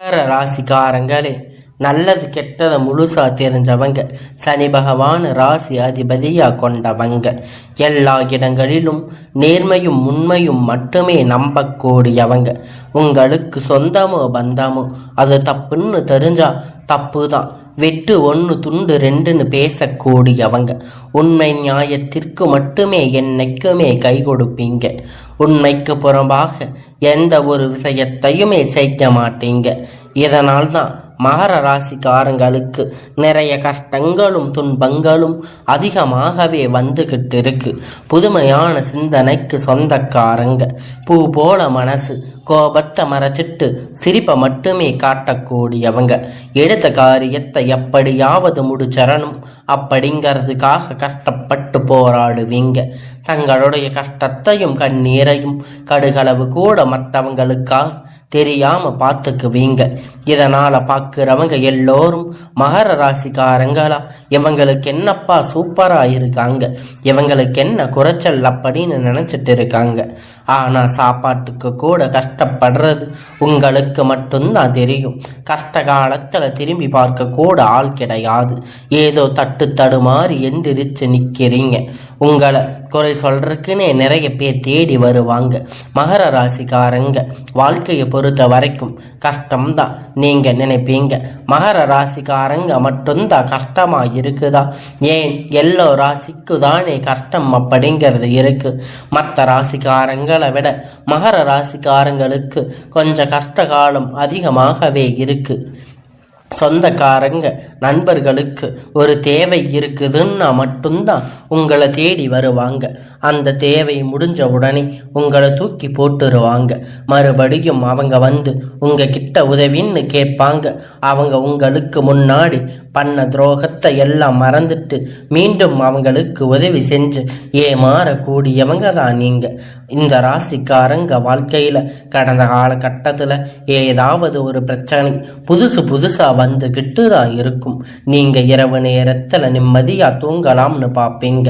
மகர ராசிக்காரங்களே, நல்லது கெட்டதை முழுசா தெரிஞ்சவங்க, சனி பகவான் ராசி அதிபதியா கொண்டவங்க, எல்லா இடங்களிலும் நேர்மையும் உண்மையும் மட்டுமே நம்பக்கூடியவங்க. உங்களுக்கு சொந்தமோ பந்தமோ அது தப்புன்னு தெரிஞ்சா தப்பு தான், வெட்டு ஒன்று துண்டு ரெண்டுன்னு பேசக்கூடியவங்க. உண்மை நியாயத்திற்கு மட்டுமே என்னைக்குமே கை கொடுப்பீங்க. உண்மைக்கு புறம்பாக எந்த ஒரு விஷயத்தையுமே செய்ய மாட்டீங்க. இதனால்தான் மகர ராசிக்காரங்களுக்கு நிறைய கஷ்டங்களும் துன்பங்களும் அதிகமாகவே வந்துகிட்டு இருக்கு. புதுமையான சிந்தனைக்கு சொந்தக்காரங்க, பூ போல மனசு, கோபத்தை மறைச்சிட்டு சிரிப்பை மட்டுமே காட்டக்கூடியவங்க. எடுத்த காரியத்தை எப்படியாவது முடிச்சரணும் அப்படிங்கிறதுக்காக கஷ்டப்பட்டு போராடுவீங்க. தங்களுடைய கஷ்டத்தையும் கண்ணீரையும் கடுகளவு கூட மற்றவங்களுக்காக தெரியாம பார்த்துக்குவீங்க. இதனால பார்க்கிறவங்க எல்லோரும் மகர ராசிக்காரங்களா, இவங்களுக்கு என்னப்பா சூப்பரா இருக்காங்க, இவங்களுக்கு என்ன குறைச்சல் அப்படின்னு நினைச்சிட்டு இருக்காங்க. ஆனா சாப்பாட்டுக்கு கூட கஷ்டப்படுறது உங்களுக்கு மட்டும்தான் தெரியும். கஷ்ட காலத்துல திரும்பி பார்க்க கூட ஆள் கிடையாது. ஏதோ தட்டு தடுமாறி எந்திரிச்சு நிக்கிறீங்க. உங்களை குறை சொல்றதுக்குன்னே நிறைய பேர் தேடி வருவாங்க. மகர ராசிக்காரங்க வாழ்க்கையை பொறுத்த வரைக்கும் கஷ்டம்தான் நீங்க நினைப்பீங்க. மகர ராசிக்காரங்க மட்டும்தான் கஷ்டமா இருக்குதா? ஏன் எல்லா ராசிக்கு தானே கஷ்டம் அப்படிங்கிறது இருக்கு. மற்ற ராசிக்காரங்களை விட மகர ராசிக்காரங்களுக்கு கொஞ்சம் கஷ்ட காலம் அதிகமாகவே இருக்கு. சொந்தக்காரங்க நண்பர்களுக்கு ஒரு தேவை இருக்குதுன்னா மட்டும்தான் உங்களை தேடி வருவாங்க. அந்த தேவை முடிஞ்ச உடனே உங்களை தூக்கி போட்டுருவாங்க. மறுபடியும் அவங்க வந்து உங்ககிட்ட உதவின்னு கேட்பாங்க. அவங்க உங்களுக்கு முன்னாடி பண்ண துரோகத்தை எல்லாம் மறந்துட்டு மீண்டும் அவங்களுக்கு உதவி செஞ்சு ஏமாறக்கூடியவங்க தான் நீங்க. இந்த ராசிக்காரங்க வாழ்க்கையில கடந்த காலகட்டத்துல ஏதாவது ஒரு பிரச்சனை புதுசா வந்துகிட்டு தான் இருக்கும். நீங்க இரவு நேரத்துல நிம்மதியா தூங்கலாம்னு பார்ப்பீங்க.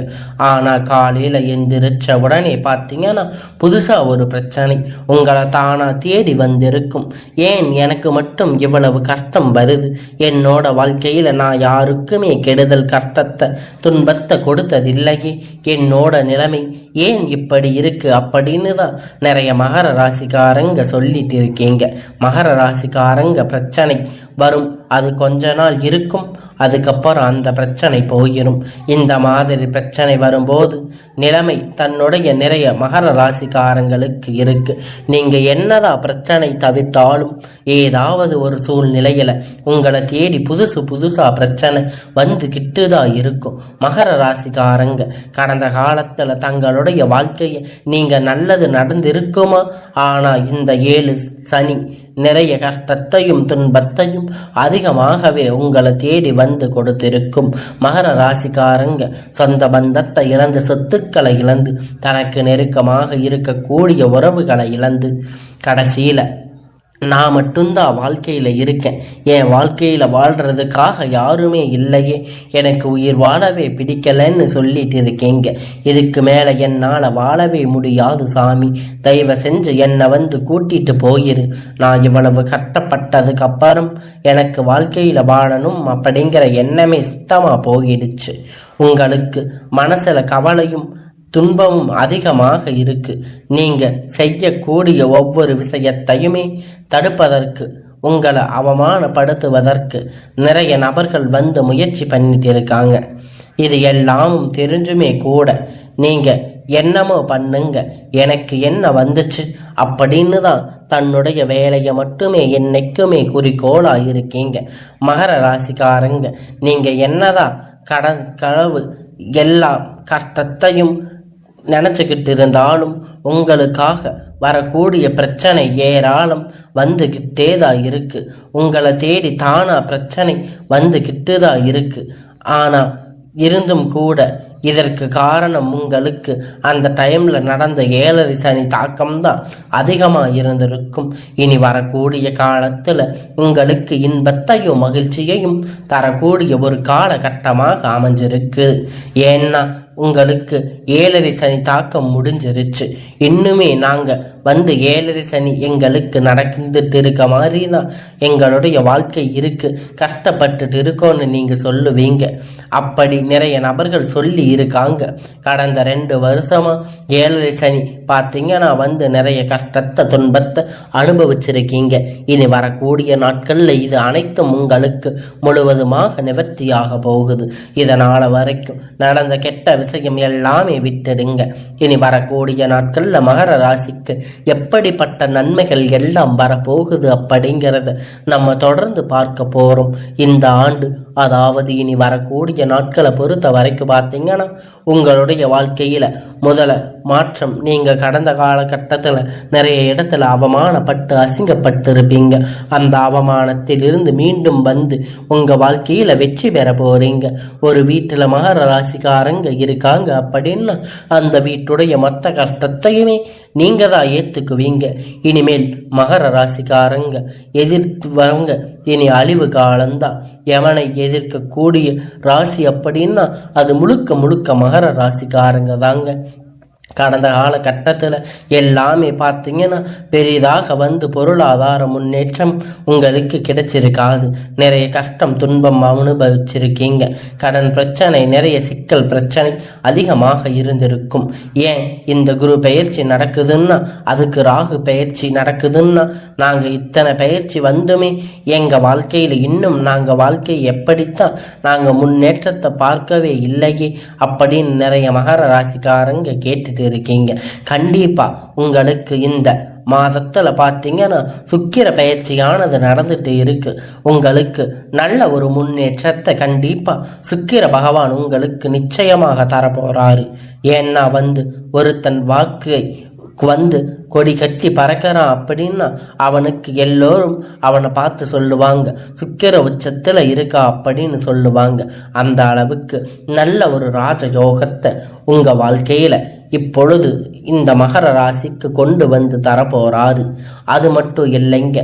ஆனா காலையில எந்திரிச்ச உடனே பார்த்தீங்கன்னா புதுசா ஒரு பிரச்சனை உங்களை தானா தேடி வந்திருக்கும். ஏன் எனக்கு மட்டும் இவ்வளவு கஷ்டம் வருது? என்னோட வாழ்க்கையில நான் யாருக்குமே கெடுதல் கஷ்டத்தை துன்பத்தை கொடுத்ததில்லையே. என்னோட நிலைமை ஏன் இப்படி இருக்கு அப்படின்னு தான் நிறைய மகர ராசிக்காரங்க சொல்லிட்டு இருக்கீங்க. மகர ராசிக்காரங்க பிரச்சனை வரும், அது கொஞ்ச நாள் இருக்கும், அதுக்கப்புறம் அந்த பிரச்சனை போயிடும். இந்த மாதிரி பிரச்சனை வரும்போது நிலைமை தன்னுடைய நிறைய மகர ராசிக்காரங்களுக்கு இருக்கு. நீங்க என்னதான் பிரச்சனை தவிர்த்தாலும் ஏதாவது ஒரு சூழ்நிலையில உங்களை தேடி புதுசா பிரச்சனை வந்துகிட்டு தான் இருக்கும். மகர ராசிக்காரங்க கடந்த காலத்துல தங்களுடைய வாழ்க்கையை நீங்க நல்லது நடந்திருக்குமா? ஆனா இந்த 7 சனி நிறைய கஷ்டத்தையும் துன்பத்தையும் அதிகமாகவே உங்களை தேடி வந்து கொடுத்திருக்கும். மகர ராசிக்காரங்க சொந்த பந்தத்தை இழந்து, சொத்துக்களை இழந்து, தனக்கு நெருக்கமாக இருக்கக்கூடிய உறவுகளை இழந்து, கடைசியில நான் மட்டும்தான் வாழ்க்கையில இருக்கேன், என் வாழ்க்கையில வாழ்றதுக்காக யாருமே இல்லையே, எனக்கு உயிர் வாழவே பிடிக்கலன்னு சொல்லிட்டு இருக்கீங்க. இதுக்கு மேல என்னால வாழவே முடியாது சாமி, தயவு செஞ்சு என்னை வந்து கூட்டிட்டு போயிரு. நான் இவ்வளவு கஷ்டப்பட்டதுக்கு அப்புறம் எனக்கு வாழ்க்கையில வாழணும் அப்படிங்கிற எண்ணமே சுத்தமா போயிடுச்சு. உங்களுக்கு மனசுல கவலையும் துன்பமும் அதிகமாக இருக்கு. நீங்க செய்யக்கூடிய ஒவ்வொரு விஷயத்தையுமே தடுப்பதற்கு, உங்களை அவமானப்படுத்துவதற்கு நிறைய நபர்கள் வந்து முயற்சி பண்ணிட்டு இருக்காங்க. இது எல்லாமும் தெரிஞ்சுமே கூட நீங்க என்னமோ பண்ணுங்க, எனக்கு என்ன வந்துச்சு அப்படின்னு தான் தன்னுடைய வேலையை மட்டுமே என்னைக்குமே குறிக்கோளா இருக்கீங்க. மகர ராசிக்காரங்க நீங்க என்னதான் களவு எல்லா கஷ்டத்தையும் நினச்சிக்கிட்டு இருந்தாலும் உங்களுக்காக வரக்கூடிய பிரச்சனை ஏராளம் வந்துக்கிட்டே தான் இருக்கு. உங்களை தேடி தானா பிரச்சனை வந்துக்கிட்டு தான் இருக்கு. ஆனா இருந்தும் கூட இதற்கு காரணம் உங்களுக்கு அந்த டைம்ல நடந்த 7 சனி தாக்கம்தான் அதிகமா இருந்திருக்கும். இனி வரக்கூடிய காலத்துல உங்களுக்கு இன்பத்தையும் மகிழ்ச்சியையும் தரக்கூடிய ஒரு காலகட்டமாக அமைஞ்சிருக்கு. ஏன்னா உங்களுக்கு 7.5 சனி தாக்கம் முடிஞ்சிருச்சு. இன்னுமே நாங்க வந்து 7.5 சனி எங்களுக்கு நடந்துட்டு இருக்க மாதிரி தான் எங்களுடைய வாழ்க்கை இருக்கு, கஷ்டப்பட்டுட்டு இருக்கோன்னு நீங்க சொல்லுவீங்க. அப்படி நிறைய நபர்கள் சொல்லி இருக்காங்க. கடந்த 2 வருஷமா 7.5 சனி பார்த்தீங்கன்னா வந்து நிறைய கஷ்டத்தை துன்பத்தை அனுபவிச்சிருக்கீங்க. இனி வரக்கூடிய நாட்கள்ல இது அனைத்தும் உங்களுக்கு முழுவதுமாக நிவர்த்தியாக போகுது. இதனால வரைக்கும் நடந்த கெட்ட விஷயம் எல்லாமே விட்டுடுங்க. இனி வரக்கூடிய நாட்கள்ல மகர ராசிக்கு எப்படிப்பட்ட நன்மைகள் எல்லாம் வரப்போகுது அப்படிங்கிறத நம்ம தொடர்ந்து பார்க்க போறோம். இந்த ஆண்டு, அதாவது இனி வரக்கூடிய நாட்களை பொறுத்த வரைக்கும் பார்த்தீங்கன்னா உங்களுடைய வாழ்க்கையில முதல மாற்றம். நீங்க கடந்த காலகட்டத்தில் நிறைய இடத்துல அவமானப்பட்டு அசிங்கப்பட்டு இருப்பீங்க. அந்த அவமானத்தில் இருந்து மீண்டும் வந்து உங்க வாழ்க்கையில வெற்றி பெற போறீங்க. ஒரு வீட்டுல மகர ராசிக்காரங்க இருக்காங்க அப்படின்னா அந்த வீட்டுடைய மொத்த கஷ்டத்தையுமே நீங்க தான் ஏத்துக்குவீங்க. இனிமேல் மகர ராசிக்காரங்க எதிர்த்து வரங்க இனி அழிவு காலம்தான். எவனை எதிர்க்கக்கூடிய ராசி அப்படின்னா அது முழுக்க முழுக்க மகர ராசிக்காரங்க தாங்க. கடந்த காலகட்டத்தில் எல்லாமே பார்த்தீங்கன்னா பெரிதாக வந்து பொருளாதார முன்னேற்றம் உங்களுக்கு கிடைச்சிருக்காது. நிறைய கஷ்டம் துன்பம் அனுபவிச்சிருக்கீங்க. கடன் பிரச்சனை, நிறைய சிக்கல் பிரச்சனை அதிகமாக இருந்திருக்கும். ஏன் இந்த குரு பயிற்சி நடக்குதுன்னா, அதுக்கு ராகு பயிற்சி நடக்குதுன்னா, நாங்கள் இத்தனை பயிற்சி வந்துமே எங்கள் வாழ்க்கையில் இன்னும் நாங்கள் வாழ்க்கையை எப்படித்தான் நாங்கள் முன்னேற்றத்தை பார்க்கவே இல்லையே அப்படின்னு நிறைய மகர ராசிக்காரங்க கேட்டுட்டு இருக்கீங்க. கண்டிப்பா உங்களுக்கு இந்த மாதத்துல பார்த்தீங்கன்னா சுக்கிர பயிற்சியானது நடந்துட்டு இருக்கு. உங்களுக்கு நல்ல ஒரு முன்னேற்றத்தை கண்டிப்பா சுக்கிர பகவான் உங்களுக்கு நிச்சயமாக தரப்போறாரு. ஏன்னா வந்து ஒருத்தன் வாக்கை வந்து கொடி கட்டி பறக்கிறான் அப்படின்னா அவனுக்கு எல்லோரும் அவனை பார்த்து சொல்லுவாங்க சுக்கிர உச்சத்துல இருக்கா அப்படின்னு சொல்லுவாங்க. அந்த அளவுக்கு நல்ல ஒரு ராஜயோகத்தை உங்க வாழ்க்கையில இப்பொழுது இந்த மகர ராசிக்கு கொண்டு வந்து தரப்போறாரு. அது மட்டும் இல்லைங்க,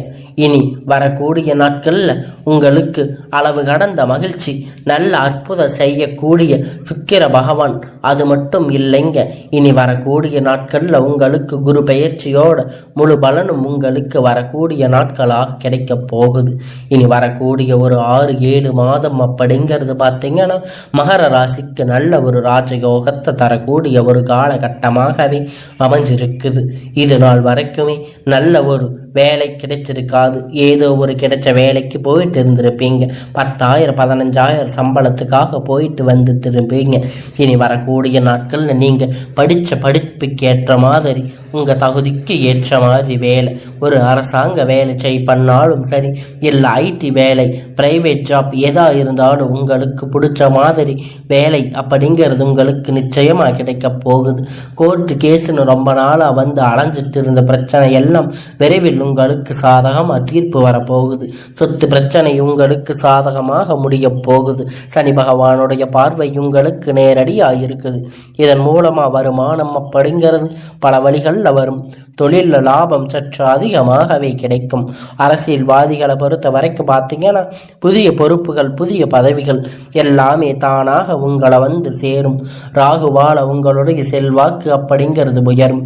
இனி வரக்கூடிய நாட்கள்ல உங்களுக்கு அளவு கடந்த மகிழ்ச்சி, நல்ல அற்புதம் செய்யக்கூடிய சுக்கிர பகவான். அது மட்டும் இல்லைங்க, இனி வரக்கூடிய நாட்கள்ல உங்களுக்கு குரு பயிற்சியோட முழு பலனும் உங்களுக்கு வரக்கூடிய நாட்களாக கிடைக்க போகுது. இனி வரக்கூடிய ஒரு 6-7 மாதம் அப்படிங்கிறது பார்த்தீங்கன்னா மகர ராசிக்கு நல்ல ஒரு ராஜயோகத்தை தரக்கூடிய ஒரு காலகட்டமாகவே அமைஞ்சிருக்குது. இது நாள் வரைக்குமே நல்ல ஒரு வேலை கிடைச்சிருக்காது. ஏதோ ஒரு கிடைச்ச வேலைக்கு போயிட்டு இருந்திருப்பீங்க. 10,000-15,000 சம்பளத்துக்காக போயிட்டு வந்து திரும்பீங்க. இனி வரக்கூடிய நாட்கள்ல நீங்க படிச்ச படிப்புக்கு ஏற்ற மாதிரி உங்க தகுதிக்கு ஏற்ற மாதிரி வேலை, ஒரு அரசாங்க வேலை பண்ணாலும் சரி, இல்லை ஐடி வேலை, பிரைவேட் ஜாப் எதா இருந்தாலும் உங்களுக்கு பிடிச்ச மாதிரி வேலை அப்படிங்கிறது உங்களுக்கு நிச்சயமா கிடைக்க போகுது. கோர்ட்டு கேஸ்ன்னு ரொம்ப நாளா வந்து அலைஞ்சிட்டு இருந்த பிரச்சனை எல்லாம் விரைவில் உங்களுக்கு சாதகமாக தீர்ப்பு வரப்போகுது. சொத்து பிரச்சனை உங்களுக்கு சாதகமாக முடிய போகுது. சனி பகவானுடைய பார்வை உங்களுக்கு நேரடியாக இருக்குது. இதன் மூலமா வருமானம் அப்படிங்கிறது பல வழிகளில் வரும். தொழில் லாபம் சற்று அதிகமாகவே கிடைக்கும். அரசியல்வாதிகளை பொறுத்த வரைக்கும் பார்த்தீங்கன்னா புதிய பொறுப்புகள், புதிய பதவிகள் எல்லாமே தானாக உங்களை வந்து சேரும். ராகுவால உங்களுடைய செல்வாக்கு அப்படிங்கிறது உயரும்.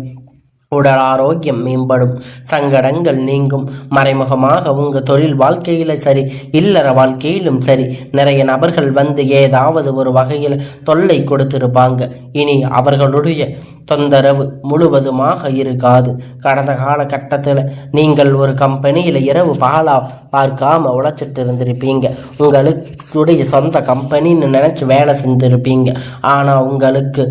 உடல் ஆரோக்கியம் மேம்படும். சங்கடங்கள் நீங்கும். மறைமுகமாக உங்க தொழில் வாழ்க்கையில சரி, இல்லற வாழ்க்கையிலும் சரி, நிறைய நபர்கள் வந்து ஏதாவது ஒரு வகையில் தொல்லை கொடுத்திருப்பாங்க. இனி அவர்களுடைய தொந்தரவு முழுவதுமாக இருக்காது. கடந்த காலகட்டத்தில் நீங்கள் ஒரு கம்பெனியில் இரவு பகலா பார்க்காம உழைச்சிட்டு இருந்திருப்பீங்க. உங்களுடைய சொந்த கம்பெனின்னு நினைச்சு வேலை செஞ்சிருப்பீங்க. ஆனால் உங்களுக்கு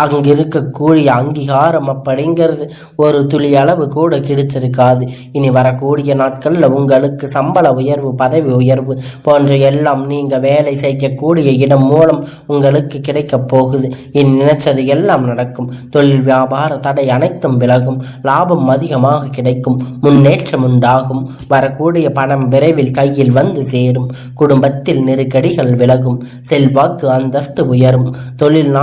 அங்கே இருக்கக்கூடிய அங்கீகாரம் அப்படிங்கிறது ஒரு துளி அளவு கூட கிடைச்சிருக்காது. இனி வரக்கூடிய நாட்களில் உங்களுக்கு சம்பள உயர்வு, பதவி உயர்வு போன்ற எல்லாம் நீங்கள் வேலை செய்யக்கூடிய இடம் மூலம் உங்களுக்கு கிடைக்க போகுது. இனி நினைச்சது எல்லாம் நடக்கும். தொழில் வியாபார தடை அனைத்தும் விலகும். லாபம் அதிகமாக கிடைக்கும். முன்னேற்றம் உண்டாகும். வரக்கூடிய பணம் விரைவில் கையில் வந்து சேரும். குடும்பத்தில் நெருக்கடிகள் விலகும். செல்வாக்கு அந்தஸ்து உயரும். தொழில்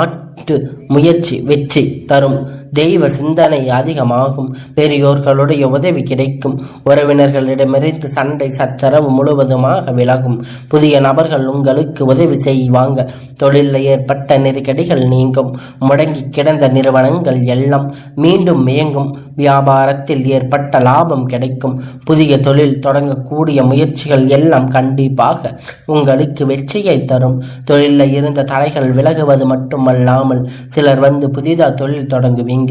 முயற்சி வெற்றி தரும். தெய்வ சிந்தனை அதிகமாகும். பெரியோர்களுடைய உதவி கிடைக்கும். உறவினர்களிடமிருந்து சண்டை சச்சரவு முழுவதுமாக விலகும். புதிய நபர்கள் உங்களுக்கு உதவி செய்வாங்க. தொழிலில் ஏற்பட்ட நெருக்கடிகள் நீங்கும். முடங்கி கிடந்த நிறுவனங்கள் எல்லாம் மீண்டும் இயங்கும். வியாபாரத்தில் ஏற்பட்ட லாபம் கிடைக்கும். புதிய தொழில் தொடங்கக்கூடிய முயற்சிகள் எல்லாம் கண்டிப்பாக உங்களுக்கு வெற்றியை தரும். தொழிலில் இருந்த தடைகள் விலகுவது மட்டுமல்லாமல் சிலர் வந்து புதிதாக தொழில் தொடங்குவீங்க.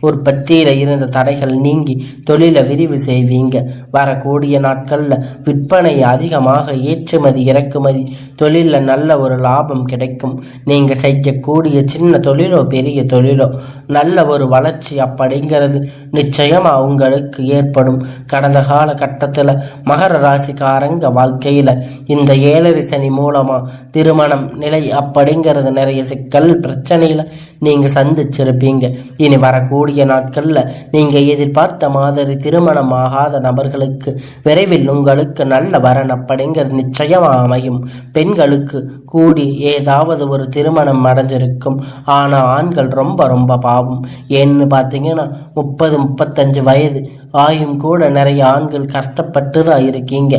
உற்பத்தியில இருந்த தடைகள் நீங்கி தொழிலை விரிவு செய்வீங்க. வரக்கூடிய நாட்கள்ல விற்பனை அதிகமாக, ஏற்றுமதி இறக்குமதி தொழில நல்ல ஒரு லாபம் கிடைக்கும். நீங்க செய்யக்கூடிய சின்ன தொழிலோ பெரிய தொழிலோ நல்ல ஒரு வளர்ச்சி அப்படிங்கிறது நிச்சயமா உங்களுக்கு ஏற்படும். கடந்த கால கட்டத்துல மகர ராசிக்காரங்க வாழ்க்கையில இந்த 7 சனி மூலமா திருமணம் நிலை அப்படிங்கிறது நிறைய சிக்கல் பிரச்சனையில நீங்க சந்திச்சிருப்பீங்க. இனி வரக்கூடிய நாட்கள்ல நீங்க எதிர்பார்த்த மாதிரி திருமணம் ஆகாத நபர்களுக்கு விரைவில் உங்களுக்கு நல்ல வரன் அப்படிங்கிறது நிச்சயமா அமையும். பெண்களுக்கு கூடி ஏதாவது ஒரு திருமணம் அடைஞ்சிருக்கும். ஆனா ஆண்கள் ரொம்ப ரொம்ப பாவம். ஏன்னு பார்த்தீங்கன்னா 30-35 வயது ஆயும் கூட நிறைய ஆண்கள் கஷ்டப்பட்டு தான் இருக்கீங்க.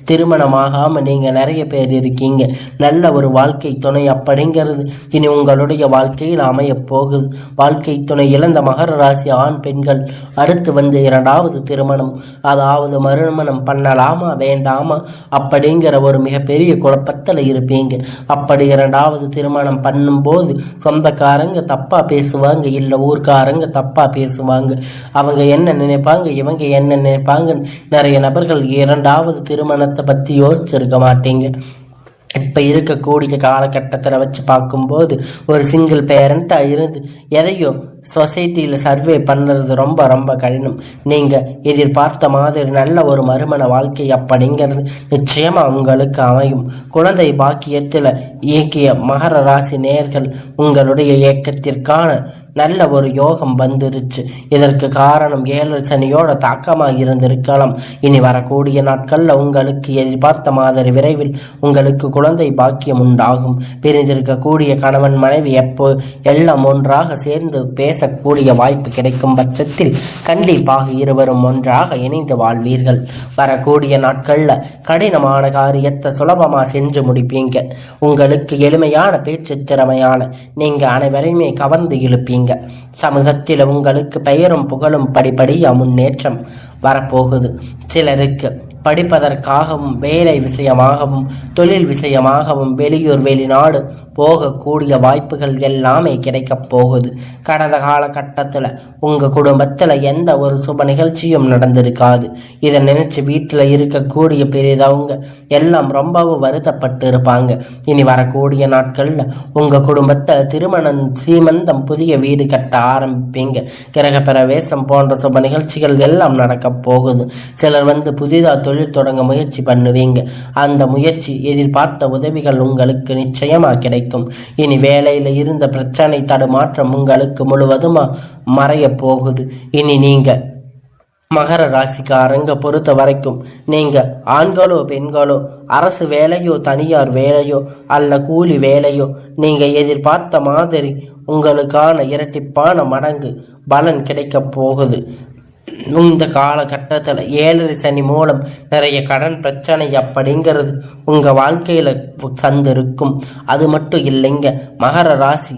திருமணமாகாம நீங்க நிறைய பேர் இருக்கீங்க. நல்ல ஒரு வாழ்க்கை துணை அப்படிங்கிறது இனி உங்களுடைய வாழ்க்கையில் அமைய போகுது. வாழ்க்கை துணை இழந்த மகர ராசி ஆண் பெண்கள் அடுத்து வந்து 2வது திருமணம், அதாவது மறுமணம் பண்ணலாமா வேண்டாமா அப்படிங்கிற ஒரு மிகப்பெரிய குழப்பத்தில் இருப்பீங்க. அப்படி 2வது திருமணம் பண்ணும்போது சொந்தக்காரங்க தப்பா பேசுவாங்க, இல்லை ஊர்க்காரங்க தப்பா பேசுவாங்க. அவங்க என்ன நினைப்பாங்க, இவங்க என்ன நினைப்பாங்க. நிறைய நபர்கள் 2வது திருமணத்தை பத்தி யோசிச்சிருக்க மாட்டீங்க. இப்போ இருக்கக்கூடிய காலகட்டத்தில் வச்சு பார்க்கும்போது ஒரு சிங்கிள் பேரண்ட்டாக இருந்து எதையோ சொசைட்டியில் சர்வே பண்ணுறது ரொம்ப ரொம்ப கடினம். நீங்கள் எதிர்பார்த்த மாதிரி நல்ல ஒரு மறுமண வாழ்க்கை அப்படிங்கிறது நிச்சயமாக உங்களுக்கு அமையும். குழந்தை பாக்கியத்தில் இயக்கிய மகர ராசி நேயர்கள் உங்களுடைய இயக்கத்திற்கான நல்ல ஒரு யோகம் வந்துருச்சு. இதற்கு காரணம் 7 சனியோட தாக்கமாக இருந்திருக்கலாம். இனி வரக்கூடிய நாட்களில் உங்களுக்கு எதிர்பார்த்த மாதிரி விரைவில் உங்களுக்கு குழந்தை பாக்கியம் உண்டாகும். பிரிந்திருக்கக்கூடிய கணவன் மனைவி எப்போ எல்லாம் ஒன்றாக சேர்ந்து பேசக்கூடிய வாய்ப்பு கிடைக்கும் பட்சத்தில் கண்டிப்பாக இருவரும் ஒன்றாக இணைந்து வாழ்வீர்கள். வரக்கூடிய நாட்களில் கடினமான காரியத்தை சுலபமாக செஞ்சு முடிப்பீங்க. உங்களுக்கு எளிமையான பேச்சு திறமையான நீங்கள் அனைவரையுமே கவர்ந்து இழுப்பீங்க. சமூகத்தில் உங்களுக்கு பெயரும் புகழும் படிப்படியா முன்னேற்றம் வரப்போகுது. சிலருக்கு படிப்பதற்காகவும் வேலை விஷயமாகவும் தொழில் விஷயமாகவும் வெளியூர் வெளிநாடு போகக்கூடிய வாய்ப்புகள் எல்லாமே கிடைக்கப் போகுது. கடந்த காலகட்டத்தில் உங்கள் குடும்பத்தில் எந்த ஒரு சுப நிகழ்ச்சியும் நடந்திருக்காது. இதை நினைச்சு வீட்டில் இருக்கக்கூடிய பெரியதவங்க எல்லாம் ரொம்பவும் வருத்தப்பட்டு இருப்பாங்க. இனி வரக்கூடிய நாட்களில் உங்கள் குடும்பத்தில் திருமணம், சீமந்தம், புதிய வீடு கட்ட ஆரம்பிப்பீங்க. கிரக பிரவேசம் போன்ற சுப நிகழ்ச்சிகள் எல்லாம் நடக்கப் போகுது. சிலர் வந்து புதிதாக தொழில் தொடங்க முயற்சி பண்ணுவீங்க. அந்த முயற்சி எதிர்பார்த்த உதவிகள் உங்களுக்கு நிச்சயமா கிடைக்கும். இனி வேலையில இருந்த பிரச்சனை தடுமாற்றம் உங்களுக்கு முழுவதுமா மறைய போகுது. இனி நீங்க மகர ராசிக்காரங்க பொறுத்த வரைக்கும் நீங்க ஆண்களோ பெண்களோ அரசு வேலையோ தனியார் வேலையோ அல்ல கூலி வேலையோ நீங்க எதிர்பார்த்த மாதிரி உங்களுக்கான இரட்டிப்பான மடங்கு பலன் கிடைக்க போகுது. இந்த காலகட்டத்தில் 7 சனி மூலம் நிறைய கடன் பிரச்சனை அப்படிங்கிறது உங்க வாழ்க்கையில சந்திருக்கும். அது மட்டும் இல்லைங்க, மகர ராசி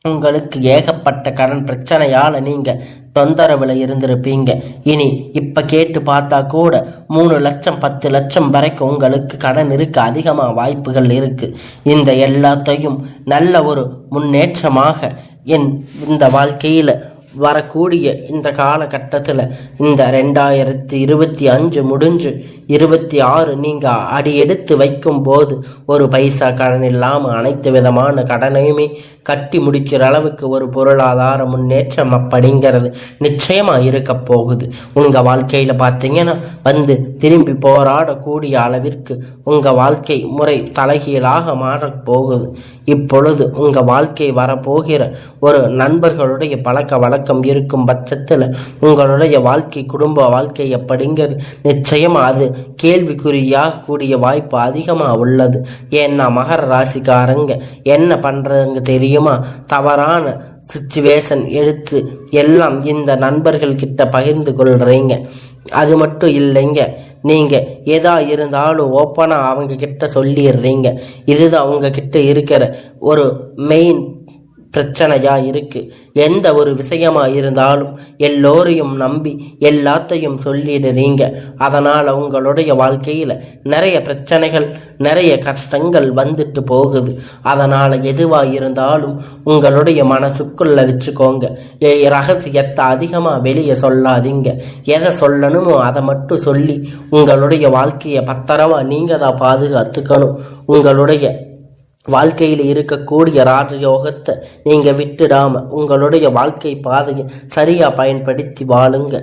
உங்களுக்கு ஏகப்பட்ட கடன் பிரச்சனையால நீங்க தொந்தரவுல இருந்திருப்பீங்க. இனி இப்ப கேட்டு பார்த்தா கூட 3 லட்சம் 10 லட்சம் வரைக்கும் உங்களுக்கு கடன் இருக்க அதிகமாக வாய்ப்புகள் இருக்கு. இந்த எல்லாத்தையும் நல்ல ஒரு முன்னேற்றமாக இந்த வாழ்க்கையில வரக்கூடிய இந்த காலகட்டத்தில் இந்த 2025 முடிஞ்சு 26 நீங்கள் அடி எடுத்து வைக்கும் போது ஒரு பைசா கடன் இல்லாமல் அனைத்து விதமான கடனையுமே கட்டி முடிக்கிற அளவுக்கு ஒரு பொருளாதார முன்னேற்றம் அப்படிங்கிறது நிச்சயமாக இருக்க போகுது. உங்கள் வாழ்க்கையில் பார்த்தீங்கன்னா வந்து திரும்பி போராடக்கூடிய அளவிற்கு உங்கள் வாழ்க்கை முறை தலைகீழாக மாறப்போகுது. இப்பொழுது உங்கள் வாழ்க்கை வரப்போகிற ஒரு நண்பர்களுடைய பழக்க பழக்கம் இருக்கும் பட்சத்தில் உங்களுடைய வாழ்க்கை குடும்ப வாழ்க்கை எப்படிங்கிறது நிச்சயமா அது கேள்விக்குறியாக கூடிய வாய்ப்பு அதிகமாக உள்ளது. ஏன்னா மகர ராசிக்காரங்க என்ன பண்றதுங்க தெரியுமா, தவறான சிச்சுவேஷன் எடுத்து எல்லாம் இந்த நண்பர்கள் கிட்ட பகிர்ந்து கொள்றீங்க. அது மட்டும் இல்லைங்க, நீங்க எதா இருந்தாலும் ஓப்பனா அவங்க கிட்ட சொல்லிடுறீங்க. இதுதான் அவங்க கிட்ட இருக்கிற ஒரு மெயின் பிரச்சனையா இருக்கு. எந்த ஒரு விஷயமா இருந்தாலும் எல்லோரையும் நம்பி எல்லாத்தையும் சொல்லிடுறீங்க. அதனால உங்களுடைய வாழ்க்கையில நிறைய பிரச்சனைகள் நிறைய கஷ்டங்கள் வந்துட்டு போகுது. அதனால எதுவா இருந்தாலும் உங்களுடைய மனசுக்குள்ள வச்சுக்கோங்க. ரகசியத்தை அதிகமா வெளியே சொல்லாதீங்க. எதை சொல்லணுமோ அதை மட்டும் சொல்லி உங்களுடைய வாழ்க்கையை பத்திரமா நீங்க தான் பாதுகாத்துக்கணும். உங்களுடைய வாழ்க்கையில் இருக்கக்கூடிய ராஜயோகத்தை நீங்க விட்டுடாம உங்களுடைய வாழ்க்கை பாதையை சரியா பயன்படுத்தி வாழுங்க.